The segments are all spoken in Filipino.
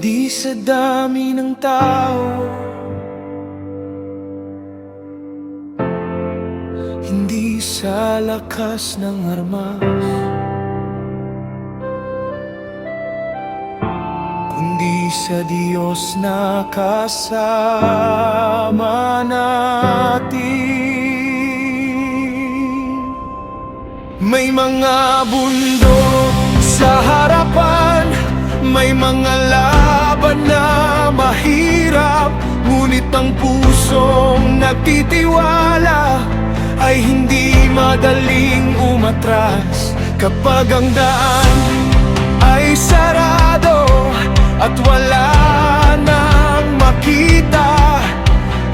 Di sa dami ng tao, hindi sa lakas ng armas, kundi sa Diyos na kasama natin. May mga bundok sa harapan, may mga laban na mahirap, ngunit ang pusong nagtitiwala ay hindi madaling umatras. Kapag ang daan ay sarado at wala nang makita,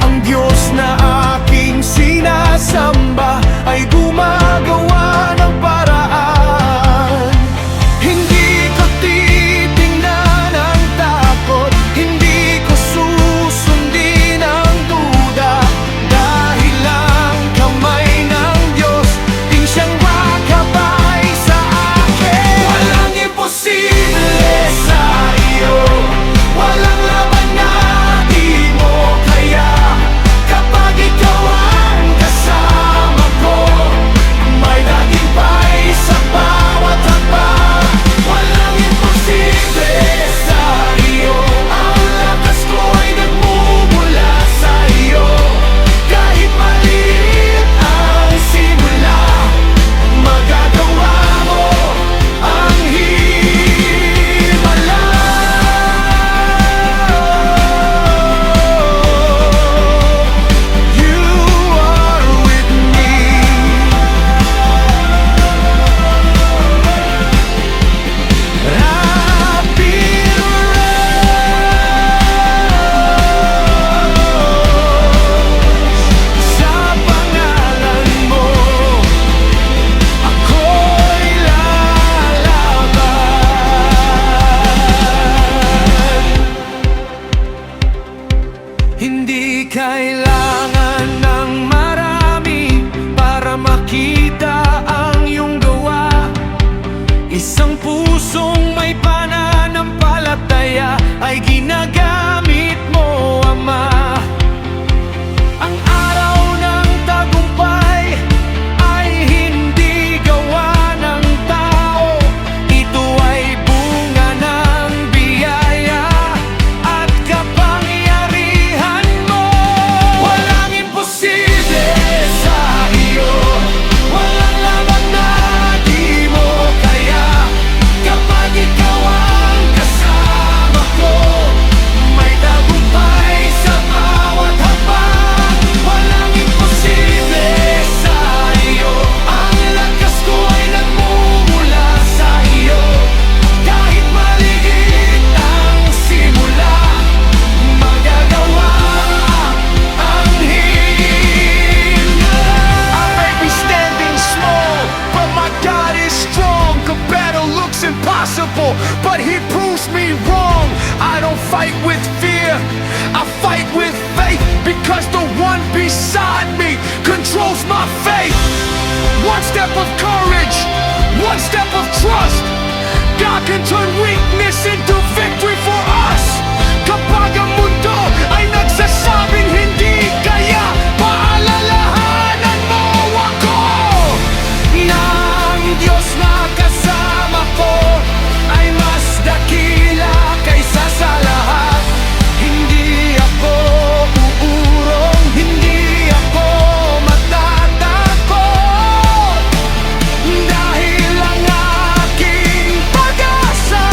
ang Diyos na aking sinasamba ay gumagawa ng paraan. Hindi ko titingnan ang takot, hindi ko susundin ang duda, dahil ang kamay ng Diyos din siyang makabay sa akin. Walang imposible sa iyo, walang laban na di mo kaya. Kapag ikaw ang kasama ko, may tagumpay sa bawat hakbang. Walang imposible sa iyo, ang lakas ko'y nagmumula sa iyo. Kahit maliit ang simula, magagawa mo ang himala. You are with me. Rapid rush sa pangalan mo, ako'y lalaban. Hindi kailangan ng marami para makita ang iyong gawa. Isang pusong may pananampalataya ay ginagamit mo, Ama. Ang araw ng tagumpay ay hindi gawa ng tao, ito ay bunga ng biyaya at kapangyarihan mo. Walang imposible sa iyo, walang laban na di mo kaya. Kapag ikaw ang kasama ko, may tagumpay sa bawat hakbang. Walang imposible sa iyo, ang lakas ko ay nagmumula sa iyo. Kahit maliit ang simula, magagawa ang himala. I may be standing small, but my God is strong. The battle looks impossible, but He proves me wrong. I don't fight with fear, I fight with faith, because the one beside me controls my fate. One step of courage, one step of trust, God can turn weakness into victory for us. Kapag ang mundo ay nagsasabing hindi kaya, paalalahanan mo ako na ang Diyos na kasama ko ay mas dakila kaysa sa lahat. Hindi ako uurong, hindi ako matatakot, dahil ang aking pag-asa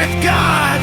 with God.